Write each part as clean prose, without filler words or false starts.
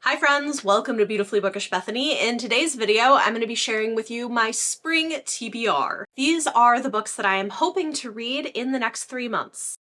Hi friends, welcome to Beautifully Bookish Bethany. In today's video, I'm going to be sharing with you my spring TBR. These are the books that I am hoping to read in the next 3 months.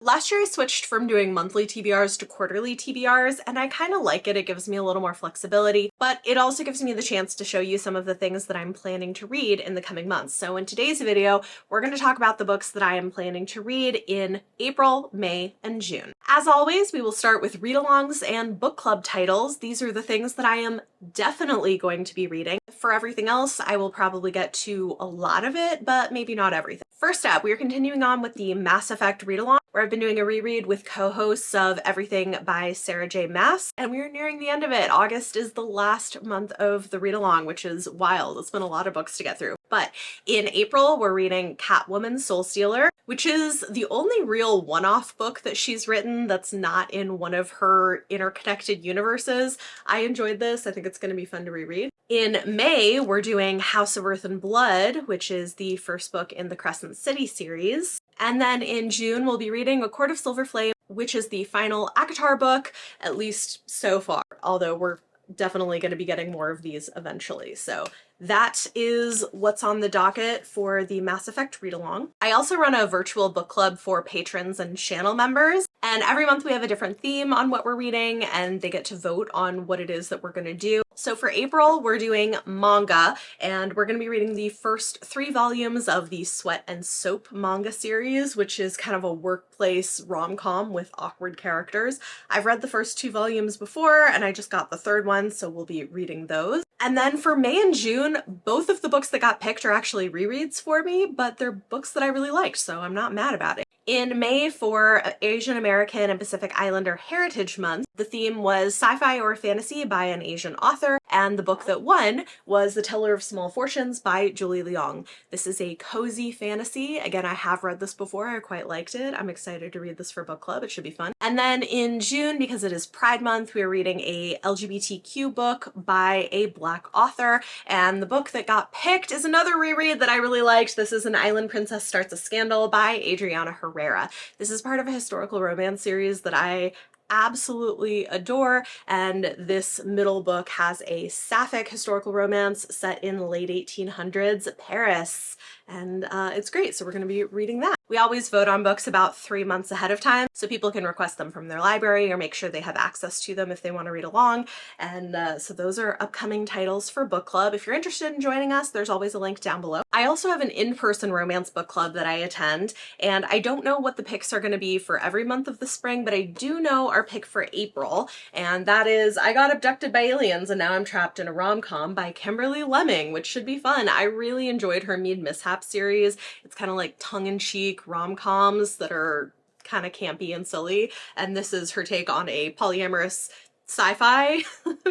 Last year I switched from doing monthly TBRs to quarterly TBRs, and I kind of like it. It gives me a little more flexibility, but it also gives me the chance to show you some of the things that I'm planning to read in the coming months. So in today's video, we're going to talk about the books that I am planning to read in April, May, and June. As always, we will start with read-alongs and book club titles. These are the things that I am definitely going to be reading. For everything else, I will probably get to a lot of it, but maybe not everything. First up, we are continuing on with the Mass Effect read-along, where I've been doing a reread with co-hosts of Everything by Sarah J. Maas, and we are nearing the end of it. August is the last month of the read-along, which is wild. It's been a lot of books to get through. But in April, we're reading Catwoman Soul Stealer, which is the only real one-off book that she's written that's not in one of her interconnected universes. I enjoyed this. I think it's going to be fun to reread. In May, we're doing House of Earth and Blood, which is the first book in the Crescent City series. And then in June, we'll be reading A Court of Silver Flame, which is the final ACOTAR book, at least so far, although we're definitely going to be getting more of these eventually. So that is what's on the docket for the Mass Effect read-along. I also run a virtual book club for patrons and channel members, and every month we have a different theme on what we're reading, and they get to vote on what it is that we're going to do. So for April, we're doing manga, and we're going to be reading the first 3 volumes of the Sweat and Soap manga series, which is kind of a workplace rom-com with awkward characters. I've read the first 2 volumes before, and I just got the 3rd one, so we'll be reading those. And then for May and June, both of the books that got picked are actually rereads for me, but they're books that I really liked, so I'm not mad about it. In May, for Asian American and Pacific Islander Heritage Month, the theme was sci-fi or fantasy by an Asian author, and the book that won was The Teller of Small Fortunes by Julie Leong. This is a cozy fantasy. Again, I have read this before. I quite liked it. I'm excited to read this for book club. It should be fun. And then in June, because it is Pride Month, we're reading a LGBTQ book by a Black author, and the book that got picked is another reread that I really liked. This is An Island Princess Starts a Scandal by Adriana Herrera. This is part of a historical romance series that I absolutely adore, and this middle book has a sapphic historical romance set in the late 1800s Paris, and it's great, so we're going to be reading that. We always vote on books about 3 months ahead of time, so people can request them from their library or make sure they have access to them if they want to read along, and so those are upcoming titles for book club. If you're interested in joining us, there's always a link down below. I also have an in-person romance book club that I attend, and I don't know what the picks are going to be for every month of the spring, but I do know our pick for April, and that is I Got Abducted by Aliens and Now I'm Trapped in a Rom-Com by Kimberly Lemming, which should be fun. I really enjoyed her Mead Mishap series. It's kind of like tongue-in-cheek rom-coms that are kind of campy and silly, and this is her take on a polyamorous sci-fi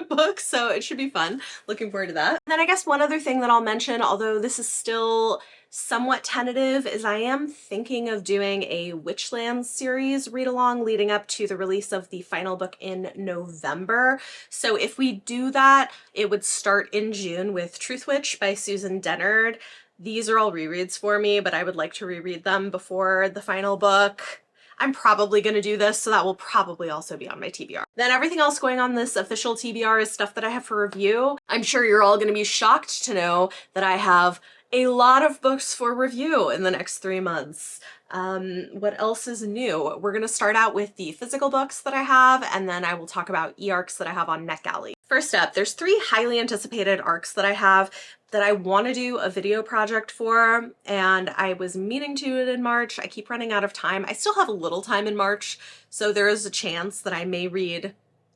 book, so it should be fun. Looking forward to that. And then I guess one other thing that I'll mention, although this is still somewhat tentative, is I am thinking of doing a Witchlands series read-along leading up to the release of the final book in November. So if we do that, it would start in June with Truth Witch by Susan Dennard. These are all rereads for me, but I would like to reread them before the final book. I'm probably going to do this, so that will probably also be on my TBR. Then everything else going on this official TBR is stuff that I have for review. I'm sure you're all going to be shocked to know that I have a lot of books for review in the next 3 months. What else is new? We're going to start out with the physical books that I have, and then I will talk about e-arcs that I have on NetGalley. First up, there's 3 highly anticipated arcs that I have that I want to do a video project for, and I was meaning to do it in March. I keep running out of time. I still have a little time in March, so there is a chance that I may read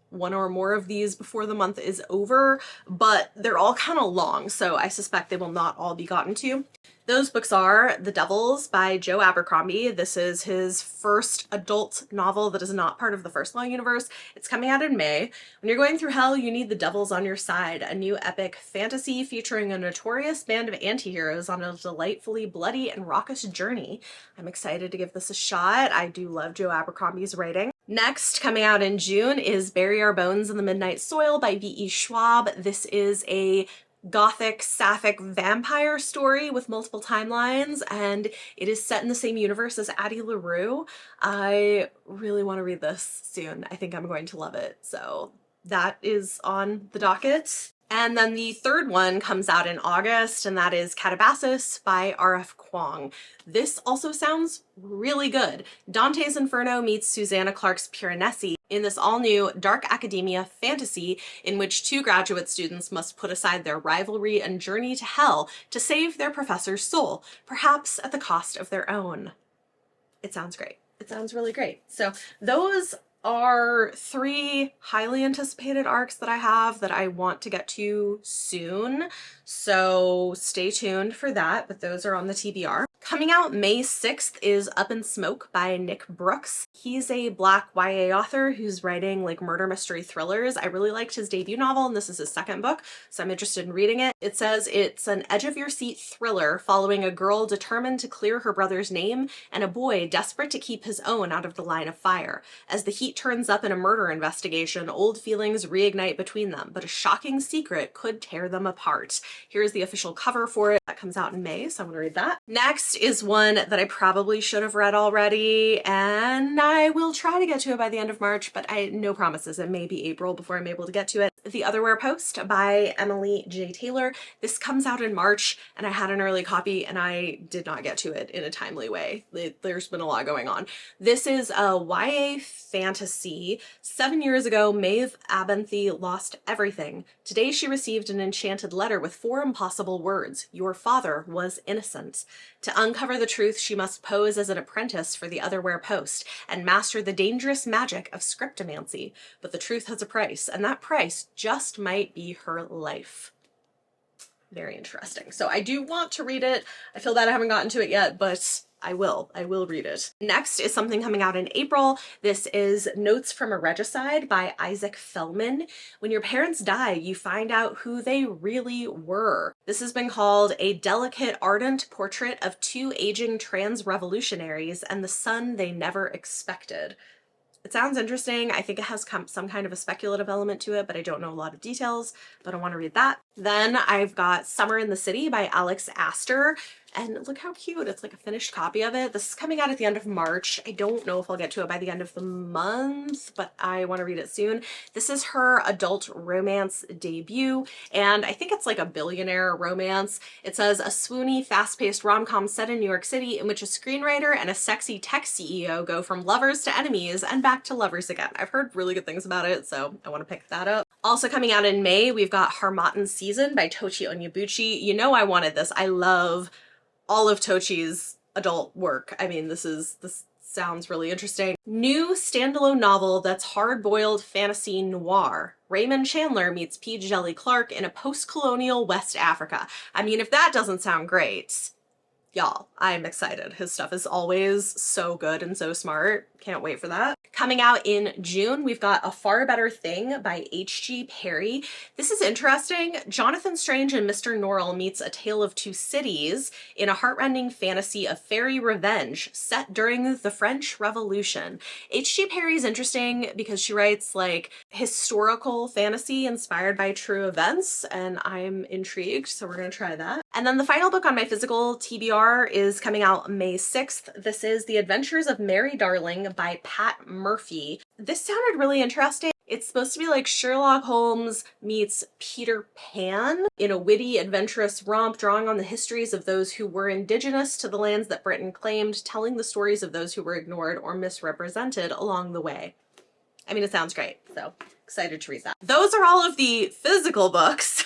1 or more of these before the month is over, but they're all kind of long, so I suspect they will not all be gotten to. Those books are The Devils by Joe Abercrombie. This is his first adult novel that is not part of the First Law universe. It's coming out in May. When you're going through hell, you need the devils on your side. A new epic fantasy featuring a notorious band of anti-heroes on a delightfully bloody and raucous journey. I'm excited to give this a shot. I do love Joe Abercrombie's writing. Next, coming out in June, is Bury Our Bones in the Midnight Soil by V.E. Schwab. This is a gothic sapphic vampire story with multiple timelines, and it is set in the same universe as Addie LaRue. I really want to read this soon. I think I'm going to love it. So that is on the docket. And then the third one comes out in August, and that is Catabasis by R.F. Kuang. This also sounds really good. Dante's Inferno meets Susanna Clarke's Piranesi in this all-new dark academia fantasy in which two graduate students must put aside their rivalry and journey to hell to save their professor's soul, perhaps at the cost of their own. It sounds great. It sounds really great. So those are 3 highly anticipated arcs that I have that I want to get to soon. So stay tuned for that, but those are on the TBR. Coming out May 6th is Up in Smoke by Nick Brooks. He's a Black YA author who's writing like murder mystery thrillers. I really liked his debut novel, and this is his second book, so I'm interested in reading it. It says it's an edge-of-your-seat thriller following a girl determined to clear her brother's name and a boy desperate to keep his own out of the line of fire. As the heat turns up in a murder investigation, old feelings reignite between them, but a shocking secret could tear them apart. Here's the official cover for it. That comes out in May, so I'm gonna read that. Next is one that I probably should have read already, and I will try to get to it by the end of March, but no promises. It may be April before I'm able to get to it. The Otherwhere Post by Emily J. Taylor. This comes out in March, and I had an early copy, and I did not get to it in a timely way. There's been a lot going on. This is a YA fantasy. 7 years ago, Maeve Abenthy lost everything. Today she received an enchanted letter with 4 impossible words. Your father was innocent. To uncover the truth, she must pose as an apprentice for the Otherwhere Post and master the dangerous magic of scriptomancy. But the truth has a price, and that price just might be her life. Very interesting. So I do want to read it. I feel that I haven't gotten to it yet, but I will read it. Next is something coming out in April. This is Notes from a Regicide by Isaac Fellman. When your parents die, you find out who they really were. This has been called a delicate, ardent portrait of 2 aging trans revolutionaries and the son they never expected. It sounds interesting. I think it has some kind of a speculative element to it, but I don't know a lot of details, but I want to read that. Then I've got Summer in the City by Alex Astor. And look how cute. It's like a finished copy of it. This is coming out at the end of March. I don't know if I'll get to it by the end of the month, but I want to read it soon. This is her adult romance debut, and I think it's like a billionaire romance. It says a swoony, fast-paced rom-com set in New York City in which a screenwriter and a sexy tech CEO go from lovers to enemies and back to lovers again. I've heard really good things about it, so I want to pick that up. Also coming out in May, we've got Harmattan Season by Tochi Onyebuchi. You know I wanted this. I love all of Tochi's adult work. I mean, this sounds really interesting. New standalone novel that's hard-boiled fantasy noir. Raymond Chandler meets P. Djeli Clark in a post-colonial West Africa. I mean, if that doesn't sound great, y'all, I'm excited. His stuff is always so good and so smart. Can't wait for that. Coming out in June, we've got A Far Better Thing by H.G. Perry. This is interesting. Jonathan Strange and Mr. Norrell meets A Tale of Two Cities in a heartrending fantasy of fairy revenge set during the French Revolution. H.G. Perry's interesting because she writes like historical fantasy inspired by true events, and I'm intrigued, so we're gonna try that. And then the final book on my physical TBR is coming out May 6th. This is The Adventures of Mary Darling by Pat Murphy. This sounded really interesting. It's supposed to be like Sherlock Holmes meets Peter Pan in a witty, adventurous romp drawing on the histories of those who were indigenous to the lands that Britain claimed, telling the stories of those who were ignored or misrepresented along the way. I mean, it sounds great, so excited to read that. Those are all of the physical books.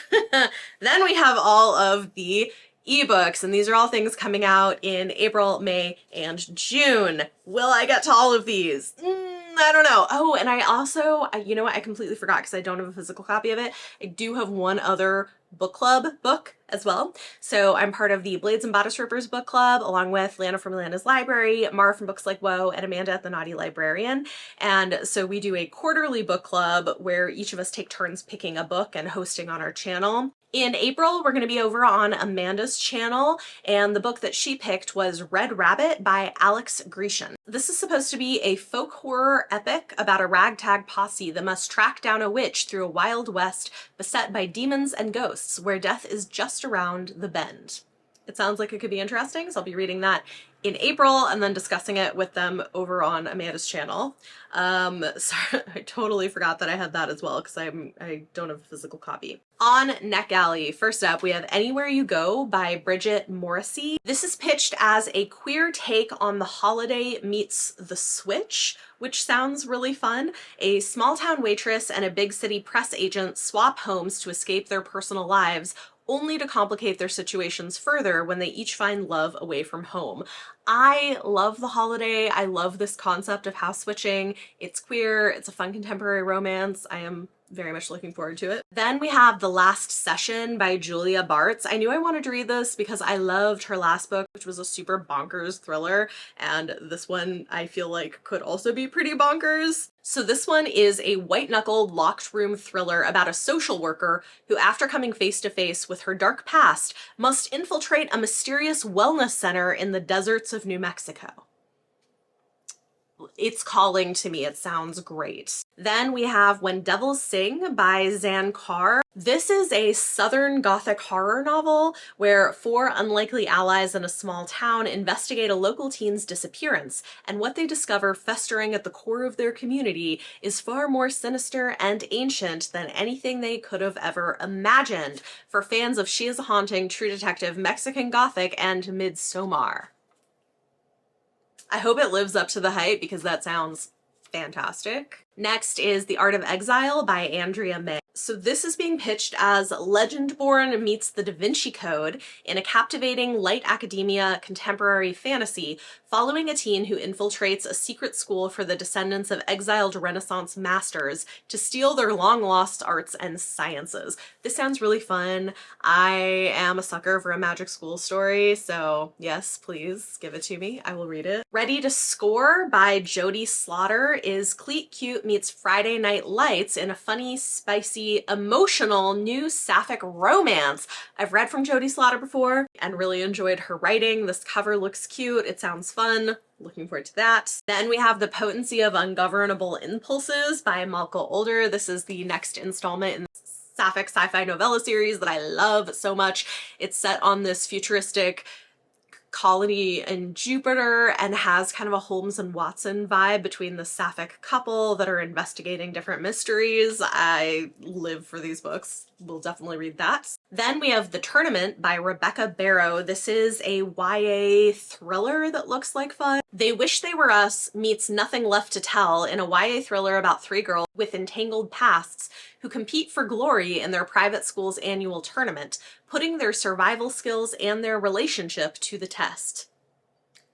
Then we have all of the ebooks, and these are all things coming out in April, May, and June. Will I get to all of these? I don't know. Oh, and I also, you know what, I completely forgot because I don't have a physical copy of it. I do have one other book club book as well. So I'm part of the Blades and Bodice Rippers book club, along with Lana from Lana's Library, Mara from Books Like Woe, and Amanda at the Naughty Librarian. And so we do a quarterly book club where each of us take turns picking a book and hosting on our channel. In April, we're going to be over on Amanda's channel, and the book that she picked was Red Rabbit by Alex Grecian. This is supposed to be a folk horror epic about a ragtag posse that must track down a witch through a wild west beset by demons and ghosts where death is just around the bend. It sounds like it could be interesting, so I'll be reading that in April and then discussing it with them over on Amanda's channel. Sorry, I totally forgot that I had that as well because I don't have a physical copy. On NetGalley, first up, we have Anywhere You Go by Bridget Morrissey. This is pitched as a queer take on The Holiday meets The Switch, which sounds really fun. A small town waitress and a big city press agent swap homes to escape their personal lives, only to complicate their situations further when they each find love away from home. I love The Holiday. I love this concept of house switching. It's queer. It's a fun contemporary romance. I am very much looking forward to it. Then we have The Last Session by Julia Bartz. I knew I wanted to read this because I loved her last book, which was a super bonkers thriller, and this one I feel like could also be pretty bonkers. So this one is a white-knuckled locked room thriller about a social worker who, after coming face to face with her dark past, must infiltrate a mysterious wellness center in the deserts of New Mexico. It's calling to me. It sounds great. Then we have When Devils Sing by Zan Carr. This is a Southern Gothic horror novel where 4 unlikely allies in a small town investigate a local teen's disappearance, and what they discover festering at the core of their community is far more sinister and ancient than anything they could have ever imagined. For fans of She is a Haunting, True Detective, Mexican Gothic, and Midsommar. I hope it lives up to the hype because that sounds fantastic. Next is The Art of Exile by Andrea May. So this is being pitched as Legendborn meets the Da Vinci Code in a captivating light academia contemporary fantasy following a teen who infiltrates a secret school for the descendants of exiled Renaissance masters to steal their long-lost arts and sciences. This sounds really fun. I am a sucker for a magic school story, so yes, please give it to me. I will read it. Ready to Score by Jodie Slaughter is Cleat Cute meets Friday Night Lights in a funny, spicy, emotional new sapphic romance. I've read from Jodie Slaughter before and really enjoyed her writing. This cover looks cute. It sounds fun. Looking forward to that. Then we have The Potency of Ungovernable Impulses by Malka Older. This is the next installment in the sapphic sci-fi novella series that I love so much. It's set on this futuristic colony in Jupiter and has kind of a Holmes and Watson vibe between the sapphic couple that are investigating different mysteries. I live for these books. We'll definitely read that. Then we have The Tournament by Rebecca Barrow. This is a YA thriller that looks like fun. They Wish They Were Us meets Nothing Left to Tell in a YA thriller about 3 girls with entangled pasts who compete for glory in their private school's annual tournament, putting their survival skills and their relationship to the test.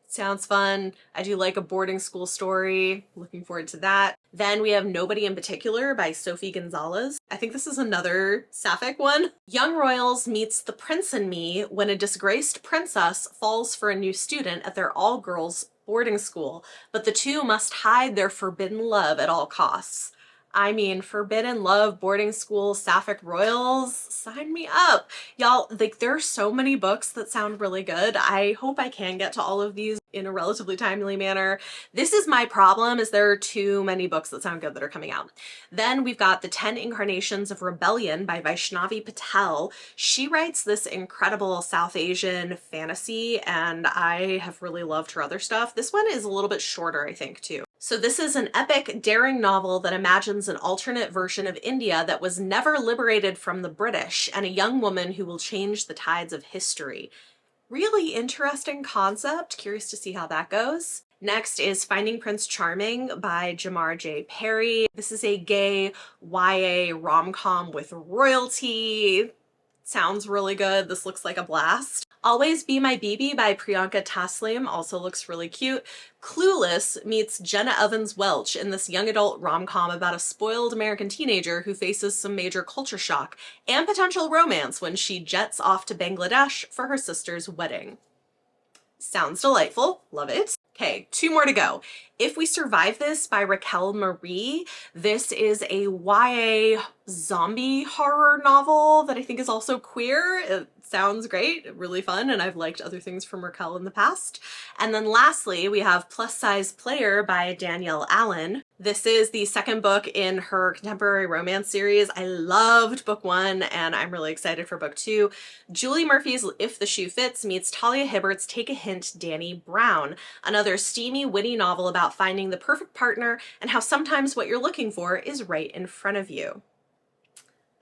Sounds fun. I do like a boarding school story. Looking forward to that. Then we have Nobody in Particular by Sophie Gonzalez. I think this is another sapphic one. Young Royals meets The Prince and Me when a disgraced princess falls for a new student at their all-girls boarding school, but the two must hide their forbidden love at all costs. I mean, forbidden love, boarding school, sapphic royals, sign me up. Y'all, like, there are so many books that sound really good. I hope I can get to all of these in a relatively timely manner. This is my problem, is there are too many books that sound good that are coming out. Then we've got The 10 Incarnations of Rebellion by Vaishnavi Patel. She writes this incredible South Asian fantasy, and I have really loved her other stuff. This one is a little bit shorter, I think, too. So this is an epic, daring novel that imagines an alternate version of India that was never liberated from the British and a young woman who will change the tides of history. Really interesting concept. Curious to see how that goes. Next is Finding Prince Charming by Jamar J. Perry. This is a gay YA rom-com with royalty. Sounds really good. This looks like a blast. Always Be My BB by Priyanka Taslim also looks really cute. Clueless meets Jenna Evans Welch in this young adult rom-com about a spoiled American teenager who faces some major culture shock and potential romance when she jets off to Bangladesh for her sister's wedding. Sounds delightful. Love it. Okay, 2 more to go. If We Survive This by Raquel Marie. This is a YA zombie horror novel that I think is also queer. It sounds great, really fun, and I've liked other things from Raquel in the past. And then lastly, we have Plus Size Player by Danielle Allen. This is the second book in her contemporary romance series. I loved book 1 and I'm really excited for book 2. Julie Murphy's If the Shoe Fits meets Talia Hibbert's Take a Hint, Danny Brown, another steamy, witty novel about finding the perfect partner and how sometimes what you're looking for is right in front of you.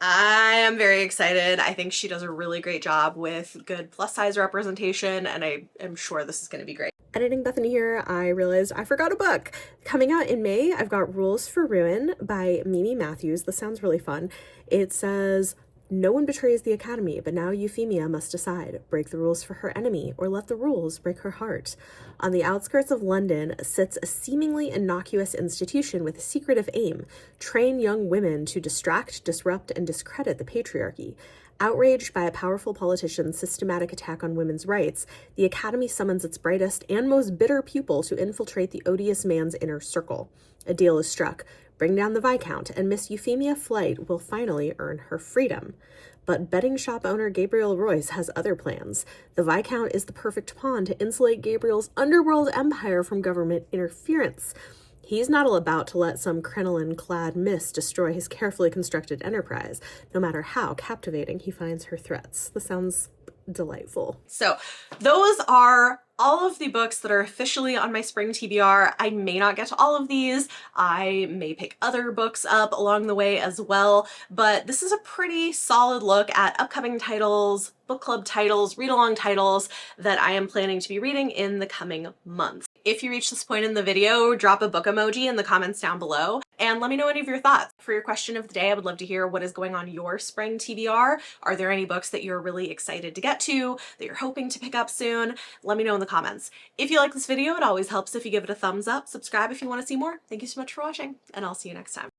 I am very excited. I think she does a really great job with good plus size representation, and I am sure this is going to be great. Editing Bethany here, I realized I forgot a book. Coming out in May, I've got Rules for Ruin by Mimi Matthews. This sounds really fun. It says, no one betrays the academy, but now Euphemia must decide, break the rules for her enemy or let the rules break her heart. On the outskirts of London sits a seemingly innocuous institution with a secretive aim, train young women to distract, disrupt, and discredit the patriarchy. Outraged by a powerful politician's systematic attack on women's rights, the academy summons its brightest and most bitter pupil to infiltrate the odious man's inner circle. A deal is struck. Bring down the Viscount, and Miss Euphemia Flight will finally earn her freedom. But betting shop owner Gabriel Royce has other plans. The Viscount is the perfect pawn to insulate Gabriel's underworld empire from government interference. He's not about to let some crinoline-clad miss destroy his carefully constructed enterprise, no matter how captivating he finds her threats. This sounds delightful. So those are all of the books that are officially on my spring TBR. I may not get to all of these. I may pick other books up along the way as well, but this is a pretty solid look at upcoming titles, book club titles, read-along titles that I am planning to be reading in the coming months. If you reach this point in the video, drop a book emoji in the comments down below and let me know any of your thoughts. For your question of the day, I would love to hear what is going on your spring TBR. Are there any books that you're really excited to get to, that you're hoping to pick up soon? Let me know in the comments. If you like this video, it always helps if you give it a thumbs up. Subscribe if you want to see more. Thank you so much for watching, and I'll see you next time.